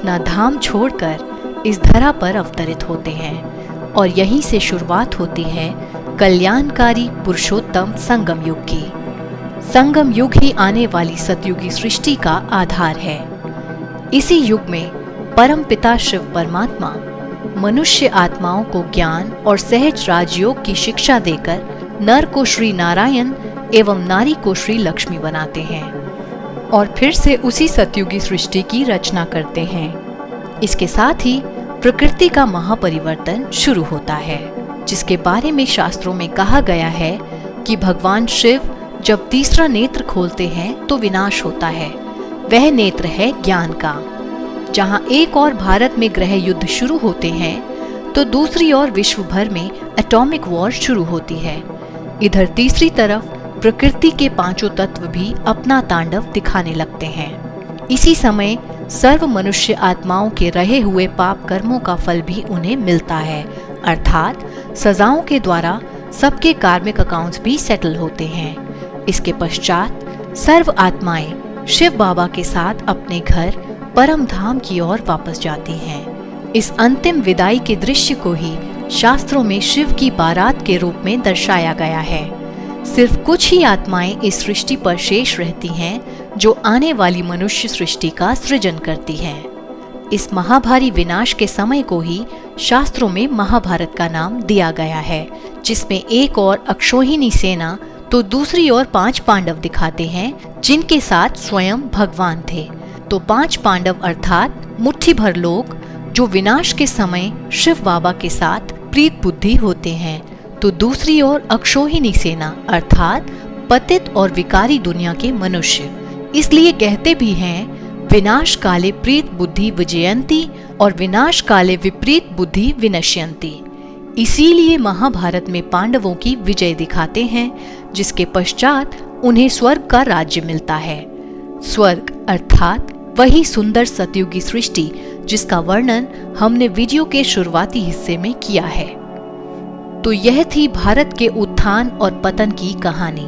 अपना धाम छोड़कर इस धरा पर अवतरित होते हैं और यहीं से शुरुआत होती है कल्याणकारी पुरुषोत्तम संगम युग की। संगम युग ही आने वाली सतयुगी सृष्टि का आधार है। इसी युग में परम पिता शिव परमात्मा मनुष्य आत्माओं को ज्ञान और सहज राजयोग की शिक्षा देकर नर को श्री नारायण एवं नारी को श्री लक्ष्मी बनाते हैं और फिर से उसी सतयुगी सृष्टि की रचना करते हैं। इसके साथ ही प्रकृति का महापरिवर्तन शुरू होता है, जिसके बारे में शास्त्रों में कहा गया है कि भगवान शिव जब तीसरा नेत्र खोलते हैं तो विनाश होता है। वह नेत्र है ज्ञान का। जहां एक और भारत में ग्रह युद्ध शुरू होते हैं तो दूसरी ओर विश्व भर में एटॉमिक वॉर शुरू होती है। इधर तीसरी तरफ प्रकृति के पांचों तत्व भी अपना तांडव दिखाने लगते हैं। इसी समय सर्व मनुष्य आत्माओं के रहे हुए पाप कर्मों का फल भी उन्हें मिलता है, अर्थात सजाओं के द्वारा सबके कार्मिक अकाउंट्स भी सेटल होते हैं। इसके पश्चात सर्व आत्माएं शिव बाबा के साथ अपने घर परम धाम की ओर वापस जाती हैं। इस अंतिम विदाई के दृश्य को ही शास्त्रों में शिव की बारात के रूप में दर्शाया गया है। सिर्फ कुछ ही आत्माएं इस सृष्टि पर शेष रहती हैं जो आने वाली मनुष्य सृष्टि का सृजन करती हैं। इस महाभारी विनाश के समय को ही शास्त्रों में महाभारत का नाम दिया गया है, जिसमें एक और अक्षौहिणी सेना तो दूसरी ओर 5 पांडव दिखाते हैं जिनके साथ स्वयं भगवान थे। तो 5 पांडव अर्थात मुट्ठी भर लोग जो विनाश के समय शिव बाबा के साथ प्रीत बुद्धि होते हैं, तो दूसरी ओर अक्षौहिणी सेना अर्थात पतित और विकारी दुनिया के मनुष्य। इसलिए कहते भी हैं विनाश काले प्रीत बुद्धि विजयंती और विनाश काले विपरीत बुद्धि विनश्यंती। इसीलिए महाभारत में पांडवों की विजय दिखाते हैं, जिसके पश्चात उन्हें स्वर्ग का राज्य मिलता है। स्वर्ग अर्थात वही सुंदर सतयुगी सृष्टि जिसका वर्णन हमने वीडियो के शुरुआती हिस्से में किया है। तो यह थी भारत के उत्थान और पतन की कहानी।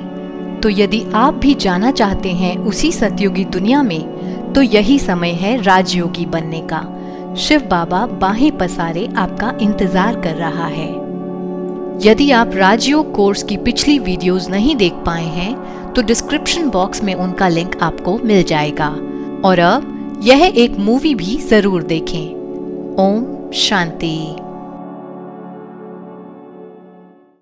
तो यदि आप भी जाना चाहते हैं उसी सतयुगी दुनिया में, तो यही समय है राजयोगी बनने का। शिव बाबा बाहें पसारे आपका इंतजार कर रहा है। यदि आप राजयोग कोर्स की पिछली वीडियोस नहीं देख पाए हैं तो डिस्क्रिप्शन बॉक्स में उनका लिंक आपको मिल जाएगा। और अब यह एक मूवी भी जरूर देखें। ओम शांति।